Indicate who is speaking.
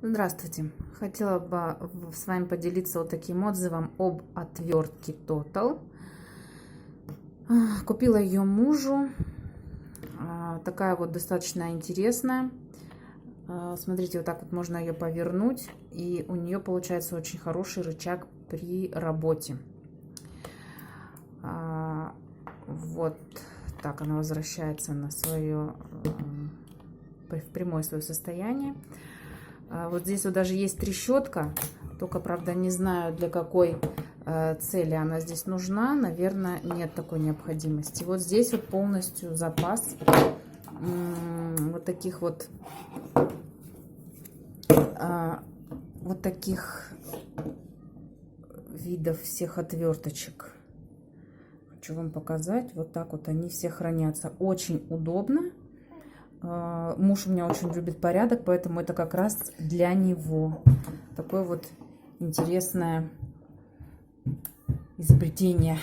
Speaker 1: Здравствуйте! Хотела бы с вами поделиться вот таким отзывом об отвертке Total. Купила ее мужу. Такая вот достаточно интересная. Смотрите, вот так вот можно ее повернуть, и у нее получается очень хороший рычаг при работе. Вот так она возвращается на свое в прямое свое состояние. Вот здесь вот даже есть трещотка, только, правда, не знаю, для какой цели она здесь нужна. Наверное, нет такой необходимости. Вот здесь вот полностью запас вот таких вот видов всех отверточек. Хочу вам показать. Вот так вот они все хранятся. Очень удобно. Муж у меня очень любит порядок, поэтому это как раз для него. Такое вот интересное изобретение.